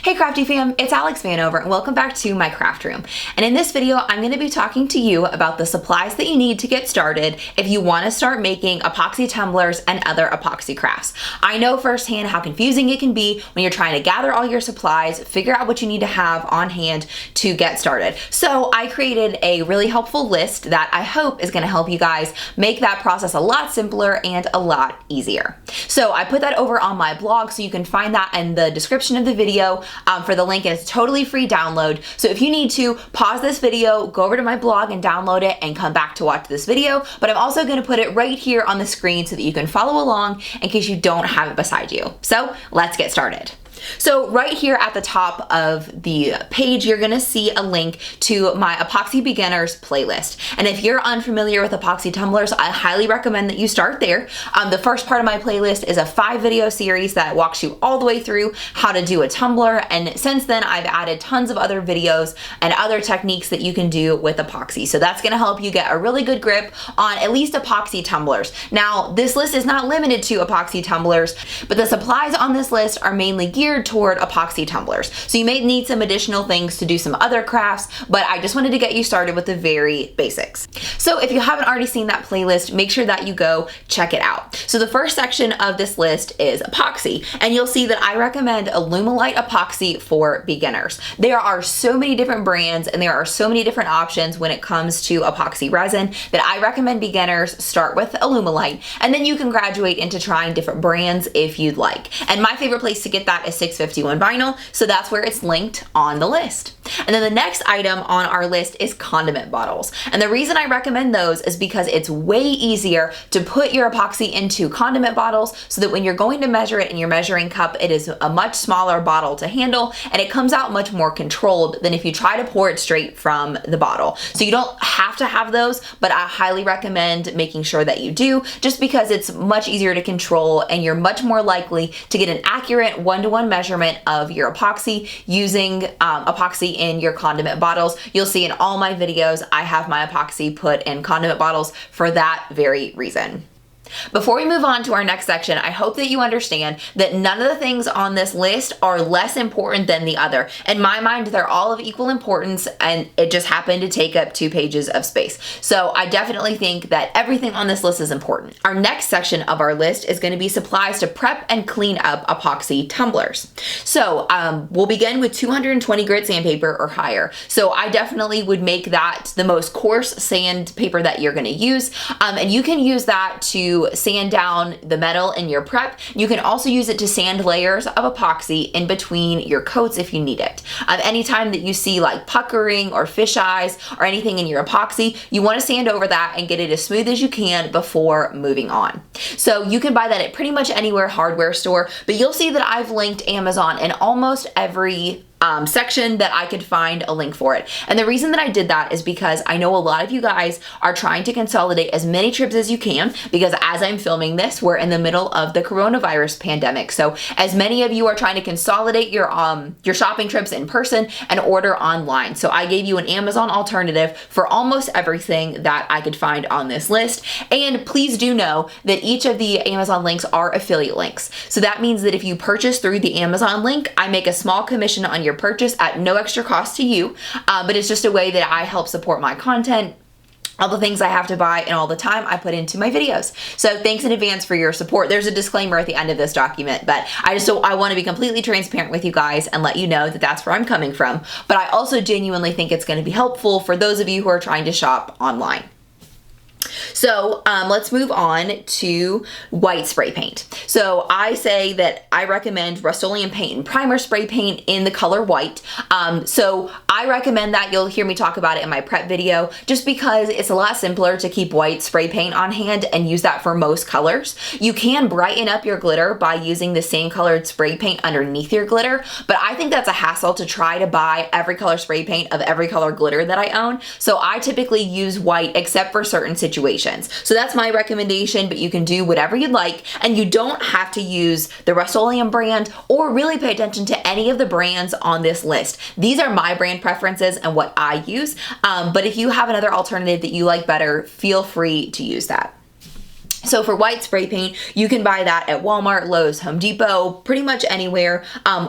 Hey Crafty fam, it's Alex Vanover and welcome back to my craft room. And in this video, I'm going to be talking to you about the supplies that you need to get started if you want to start making epoxy tumblers and other epoxy crafts. I know firsthand how confusing it can be when you're trying to gather all your supplies, figure out what you need to have on hand to get started. So I created a really helpful list that I hope is going to help you guys make that process a lot simpler and a lot easier. So I put that over on my blog, so you can find that in the description of the video for the link, and it's totally free download. So if you need to, pause this video, go over to my blog and download it and come back to watch this video. But I'm also going to put it right here on the screen so that you can follow along in case you don't have it beside you. So let's get started. So right here at the top of the page, you're gonna see a link to my Epoxy Beginners playlist. And if you're unfamiliar with epoxy tumblers, I highly recommend that you start there. The first part of my playlist is a 5-video series that walks you all the way through how to do a tumbler. And since then, I've added tons of other videos and other techniques that you can do with epoxy. So that's gonna help you get a really good grip on at least epoxy tumblers. Now, this list is not limited to epoxy tumblers, but the supplies on this list are mainly geared toward epoxy tumblers. So you may need some additional things to do some other crafts, but I just wanted to get you started with the very basics. So if you haven't already seen that playlist, make sure that you go check it out. So the first section of this list is epoxy, and you'll see that I recommend Alumilite epoxy for beginners. There are so many different brands and there are so many different options when it comes to epoxy resin that I recommend beginners start with Alumilite, and then you can graduate into trying different brands if you'd like. And my favorite place to get that is 651 vinyl, so that's where it's linked on the list. And then the next item on our list is condiment bottles. And the reason I recommend those is because it's way easier to put your epoxy into condiment bottles so that when you're going to measure it in your measuring cup, it is a much smaller bottle to handle and it comes out much more controlled than if you try to pour it straight from the bottle. So you don't have to have those, but I highly recommend making sure that you do, just because it's much easier to control and you're much more likely to get an accurate one-to-one measurement of your epoxy using epoxy in your condiment bottles. You'll see in all my videos, I have my epoxy put in condiment bottles for that very reason. Before we move on to our next section, I hope that you understand that none of the things on this list are less important than the other. In my mind, they're all of equal importance, and it just happened to take up 2 pages of space. So I definitely think that everything on this list is important. Our next section of our list is going to be supplies to prep and clean up epoxy tumblers. So we'll begin with 220 grit sandpaper or higher. So I definitely would make that the most coarse sandpaper that you're going to use, and you can use that to sand down the metal in your prep. You can also use it to sand layers of epoxy in between your coats if you need it. Anytime that you see like puckering or fish eyes or anything in your epoxy, you want to sand over that and get it as smooth as you can before moving on. So you can buy that at pretty much anywhere hardware store, but you'll see that I've linked Amazon in almost every section that I could find a link for it. And the reason that I did that is because I know a lot of you guys are trying to consolidate as many trips as you can, because as I'm filming this, we're in the middle of the coronavirus pandemic. So as many of you are trying to consolidate your shopping trips in person and order online. So I gave you an Amazon alternative for almost everything that I could find on this list. And please do know that each of the Amazon links are affiliate links. So that means that if you purchase through the Amazon link, I make a small commission on your purchase at no extra cost to you, but it's just a way that I help support my content, all the things I have to buy, and all the time I put into my videos. So thanks in advance for your support. There's a disclaimer at the end of this document, but I want to be completely transparent with you guys and let you know that that's where I'm coming from. But I also genuinely think it's going to be helpful for those of you who are trying to shop online. So let's move on to white spray paint. So I say that I recommend Rust-Oleum paint and primer spray paint in the color white. So I recommend that. You'll hear me talk about it in my prep video, just because it's a lot simpler to keep white spray paint on hand and use that for most colors. You can brighten up your glitter by using the same colored spray paint underneath your glitter, but I think that's a hassle to try to buy every color spray paint of every color glitter that I own. So I typically use white except for certain situations. So that's my recommendation, but you can do whatever you'd like, and you don't have to use the Rust-Oleum brand or really pay attention to any of the brands on this list. These are my brand preferences and what I use, but if you have another alternative that you like better, feel free to use that. So for white spray paint, you can buy that at Walmart, Lowe's, Home Depot, pretty much anywhere,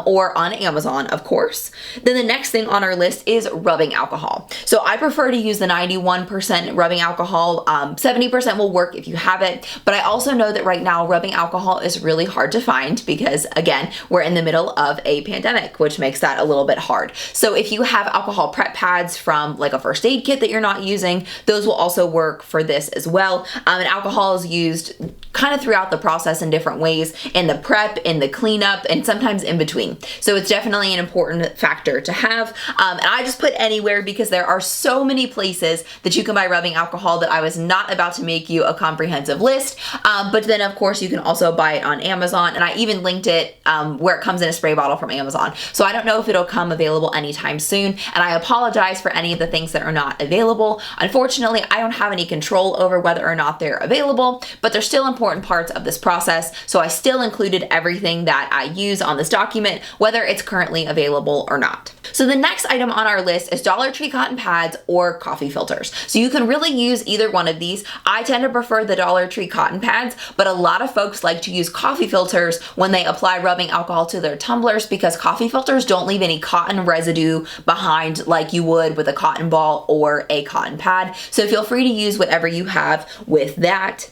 or on Amazon, of course. Then the next thing on our list is rubbing alcohol. So I prefer to use the 91% rubbing alcohol. 70% will work if you have it, but I also know that right now rubbing alcohol is really hard to find because, again, we're in the middle of a pandemic, which makes that a little bit hard. So if you have alcohol prep pads from like a first aid kit that you're not using, those will also work for this as well. And alcohol is used kind of throughout the process in different ways, in the prep, in the cleanup, and sometimes in between. So it's definitely an important factor to have. And I just put anywhere because there are so many places that you can buy rubbing alcohol that I was not about to make you a comprehensive list. But then of course you can also buy it on Amazon, and I even linked it where it comes in a spray bottle from Amazon. So I don't know if it'll come available anytime soon, and I apologize for any of the things that are not available. Unfortunately, I don't have any control over whether or not they're available, but they're still important parts of this process. So I still included everything that I use on this document, whether it's currently available or not. So the next item on our list is Dollar Tree cotton pads or coffee filters. So you can really use either one of these. I tend to prefer the Dollar Tree cotton pads, but a lot of folks like to use coffee filters when they apply rubbing alcohol to their tumblers because coffee filters don't leave any cotton residue behind like you would with a cotton ball or a cotton pad. So feel free to use whatever you have with that.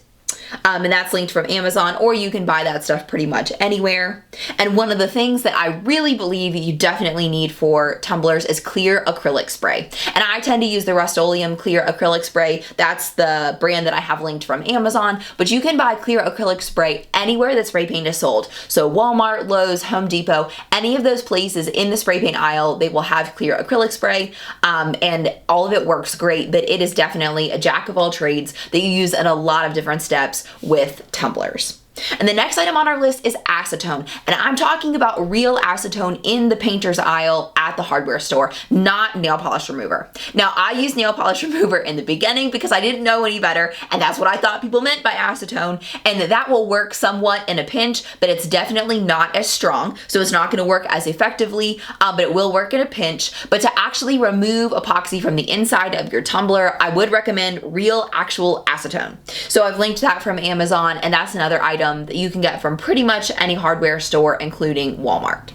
And that's linked from Amazon, or you can buy that stuff pretty much anywhere. And one of the things that I really believe you definitely need for tumblers is clear acrylic spray. And I tend to use the Rust-Oleum clear acrylic spray. That's the brand that I have linked from Amazon, but you can buy clear acrylic spray anywhere that spray paint is sold. So Walmart, Lowe's, Home Depot, any of those places in the spray paint aisle, they will have clear acrylic spray, and all of it works great, but it is definitely a jack of all trades that you use in a lot of different steps with tumblers. And the next item on our list is acetone. And I'm talking about real acetone in the painter's aisle at the hardware store, not nail polish remover. Now, I used nail polish remover in the beginning because I didn't know any better, and that's what I thought people meant by acetone, and that will work somewhat in a pinch, but it's definitely not as strong, so it's not gonna work as effectively, but it will work in a pinch. But to actually remove epoxy from the inside of your tumbler, I would recommend real actual acetone. So I've linked that from Amazon, and that's another item that you can get from pretty much any hardware store, including Walmart.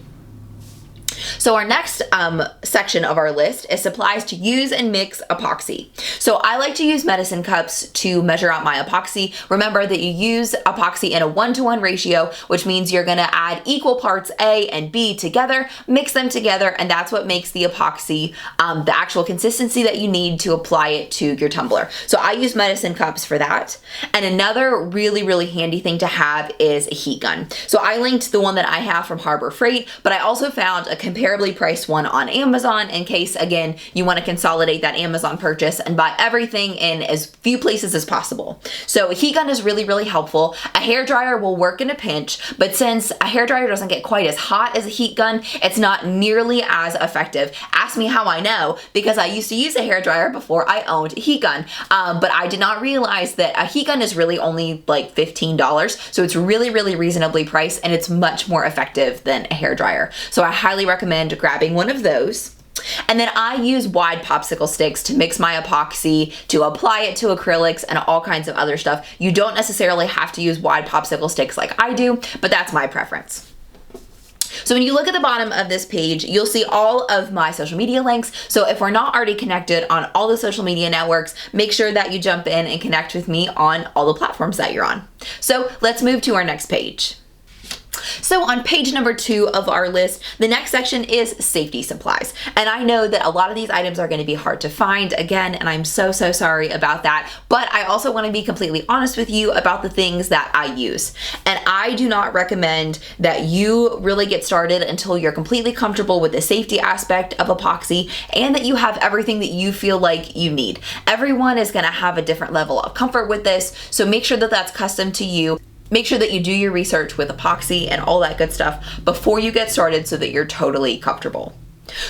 So our next section of our list is supplies to use and mix epoxy. So I like to use medicine cups to measure out my epoxy. Remember that you use epoxy in a 1-to-1 ratio, which means you're gonna add equal parts A and B together, mix them together, and that's what makes the epoxy the actual consistency that you need to apply it to your tumbler. So I use medicine cups for that. And another really, really handy thing to have is a heat gun. So I linked the one that I have from Harbor Freight, but I also found a comparably priced one on Amazon in case, again, you want to consolidate that Amazon purchase and buy everything in as few places as possible. So a heat gun is really, really helpful. A hairdryer will work in a pinch, but since a hairdryer doesn't get quite as hot as a heat gun, it's not nearly as effective. Ask me how I know, because I used to use a hairdryer before I owned a heat gun, but I did not realize that a heat gun is really only like $15, so it's really, really reasonably priced, and it's much more effective than a hairdryer. So I highly recommend grabbing one of those. And then I use wide popsicle sticks to mix my epoxy, to apply it to acrylics and all kinds of other stuff. You don't necessarily have to use wide popsicle sticks like I do, but that's my preference. So when you look at the bottom of this page, you'll see all of my social media links. So if we're not already connected on all the social media networks, make sure that you jump in and connect with me on all the platforms that you're on. So let's move to our next page. So on page number 2 of our list, the next section is safety supplies. And I know that a lot of these items are going to be hard to find again, and I'm so sorry about that. But I also want to be completely honest with you about the things that I use. And I do not recommend that you really get started until you're completely comfortable with the safety aspect of epoxy and that you have everything that you feel like you need. Everyone is going to have a different level of comfort with this, so make sure that that's custom to you. Make sure that you do your research with epoxy and all that good stuff before you get started so that you're totally comfortable.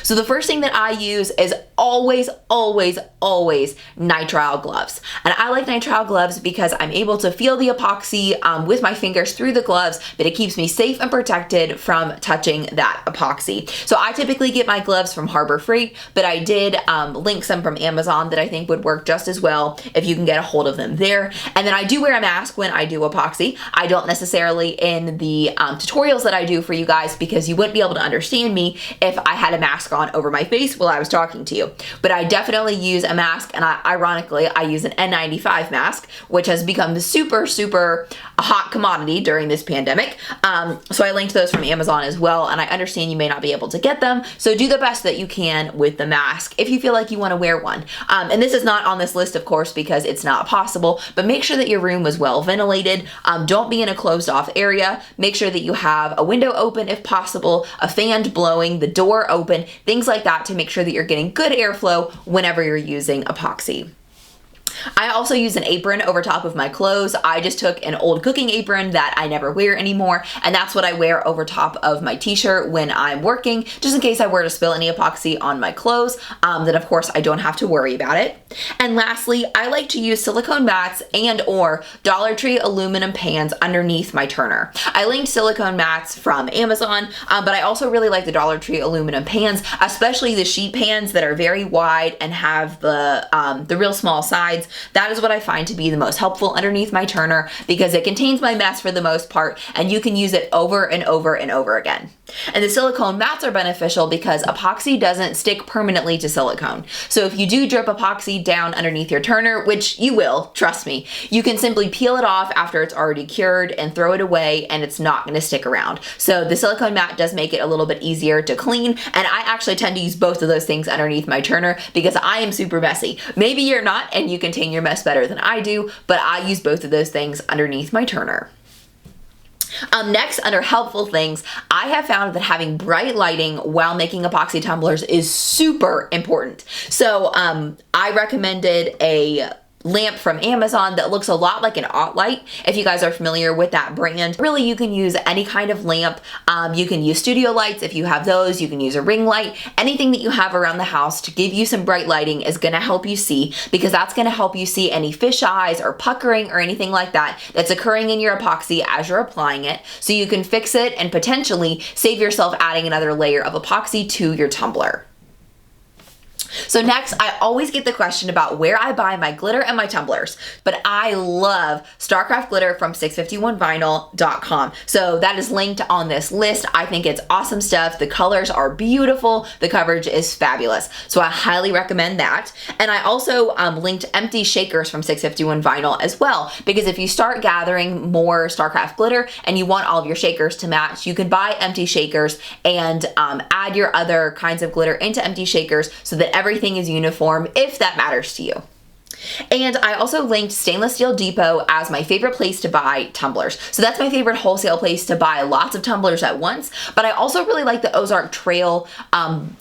So the first thing that I use is always nitrile gloves. And I like nitrile gloves because I'm able to feel the epoxy with my fingers through the gloves, but it keeps me safe and protected from touching that epoxy. So I typically get my gloves from Harbor Freight, but I did link some from Amazon that I think would work just as well if you can get a hold of them there. And then I do wear a mask when I do epoxy. I don't necessarily in the tutorials that I do for you guys, because you wouldn't be able to understand me if I had a mask on over my face while I was talking to you. But I definitely use a mask, and ironically, I use an N95 mask, which has become super a hot commodity during this pandemic. So I linked those from Amazon as well, and I understand you may not be able to get them, so do the best that you can with the mask if you feel like you want to wear one. And this is not on this list, of course, because it's not possible, but make sure that your room is well ventilated. Don't be in a closed off area. Make sure that you have a window open if possible, a fan blowing, the door open, things like that, to make sure that you're getting good airflow whenever you're using epoxy. I also use an apron over top of my clothes. I just took an old cooking apron that I never wear anymore, and that's what I wear over top of my t-shirt when I'm working, just in case I were to spill any epoxy on my clothes, then of course I don't have to worry about it. And lastly, I like to use silicone mats and or Dollar Tree aluminum pans underneath my turner. I linked silicone mats from Amazon, but I also really like the Dollar Tree aluminum pans, especially the sheet pans that are very wide and have the real small sides. That is what I find to be the most helpful underneath my turner, because it contains my mess for the most part, and you can use it over and over and over again. And the silicone mats are beneficial because epoxy doesn't stick permanently to silicone. So if you do drip epoxy down underneath your turner, which you will, trust me, you can simply peel it off after it's already cured and throw it away, and it's not going to stick around. So the silicone mat does make it a little bit easier to clean, and I actually tend to use both of those things underneath my turner because I am super messy. Maybe you're not, and you contain your mess better than I do, but I use both of those things underneath my turner. Next, under helpful things, I have found that having bright lighting while making epoxy tumblers is super important. So I recommended a lamp from Amazon that looks a lot like an OttLight, if you guys are familiar with that brand. Really, you can use any kind of lamp. You can use studio lights if you have those. You can use a ring light. Anything that you have around the house to give you some bright lighting is going to help you see, because that's going to help you see any fish eyes or puckering or anything like that that's occurring in your epoxy as you're applying it, so you can fix it and potentially save yourself adding another layer of epoxy to your tumbler. So next, I always get the question about where I buy my glitter and my tumblers, but I love Starcraft glitter from 651vinyl.com. So that is linked on this list. I think it's awesome stuff. The colors are beautiful. The coverage is fabulous. So I highly recommend that. And I also linked empty shakers from 651 vinyl as well, because if you start gathering more Starcraft glitter and you want all of your shakers to match, you can buy empty shakers and add your other kinds of glitter into empty shakers so that everything is uniform, if that matters to you. And I also linked Stainless Steel Depot as my favorite place to buy tumblers. So that's my favorite wholesale place to buy lots of tumblers at once. But I also really like the Ozark Trail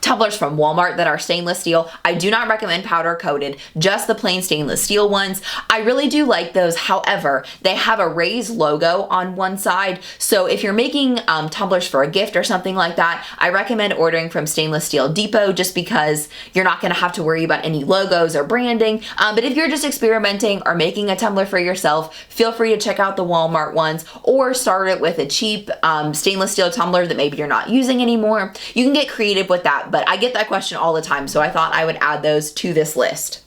tumblers from Walmart that are stainless steel. I do not recommend powder coated, just the plain stainless steel ones. I really do like those. However, they have a Raise logo on one side. So if you're making tumblers for a gift or something like that, I recommend ordering from Stainless Steel Depot, just because you're not going to have to worry about any logos or branding. But if you're just experimenting or making a tumbler for yourself, feel free to check out the Walmart ones, or start it with a cheap stainless steel tumbler that maybe you're not using anymore. You can get creative with that, but I get that question all the time, so I thought I would add those to this list.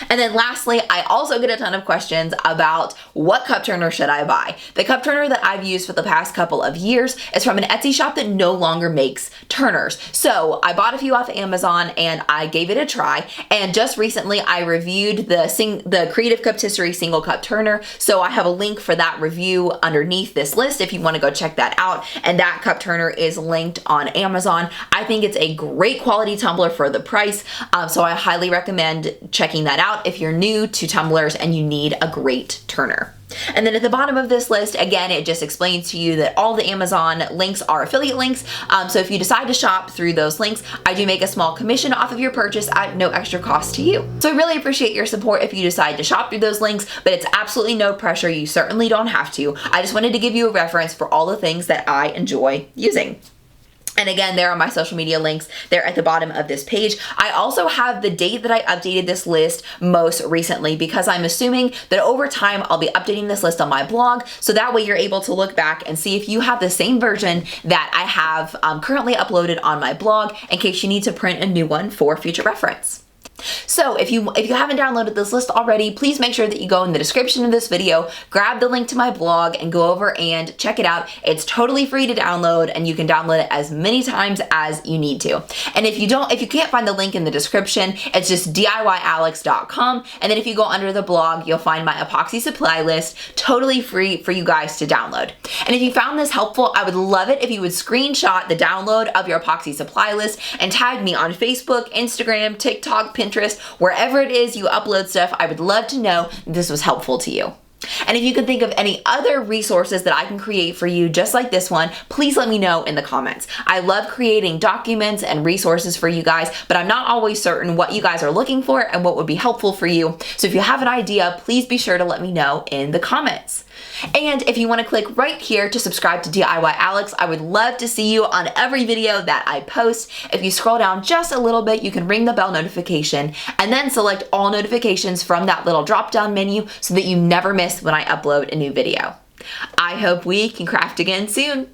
And then lastly, I also get a ton of questions about what cup turner should I buy. The cup turner that I've used for the past couple of years is from an Etsy shop that no longer makes turners. So I bought a few off Amazon and I gave it a try. And just recently I reviewed the Creative Cuptisserie single cup turner. So I have a link for that review underneath this list if you want to go check that out. And that cup turner is linked on Amazon. I think it's a great quality tumbler for the price. So I highly recommend checking that out if you're new to tumblers and you need a great turner. And then at the bottom of this list, again, it just explains to you that all the Amazon links are affiliate links. So if you decide to shop through those links, I do make a small commission off of your purchase at no extra cost to you. So I really appreciate your support if you decide to shop through those links, but it's absolutely no pressure. You certainly don't have to. I just wanted to give you a reference for all the things that I enjoy using. And again, there are my social media links there at the bottom of this page. I also have the date that I updated this list most recently, because I'm assuming that over time I'll be updating this list on my blog. So that way you're able to look back and see if you have the same version that I have currently uploaded on my blog, in case you need to print a new one for future reference. So if you haven't downloaded this list already, please make sure that you go in the description of this video, grab the link to my blog, and go over and check it out. It's totally free to download, and you can download it as many times as you need to. And if you can't find the link in the description, it's just DIYAlex.com, and then if you go under the blog, you'll find my epoxy supply list, totally free for you guys to download. And if you found this helpful, I would love it if you would screenshot the download of your epoxy supply list and tag me on Facebook, Instagram, TikTok, Pinterest, wherever it is you upload stuff. I would love to know this was helpful to you. And if you can think of any other resources that I can create for you just like this one, please let me know in the comments. I love creating documents and resources for you guys, but I'm not always certain what you guys are looking for and what would be helpful for you. So if you have an idea, please be sure to let me know in the comments. And if you want to click right here to subscribe to DIY Alex, I would love to see you on every video that I post. If you scroll down just a little bit, you can ring the bell notification and then select all notifications from that little drop down menu so that you never miss when I upload a new video. I hope we can craft again soon.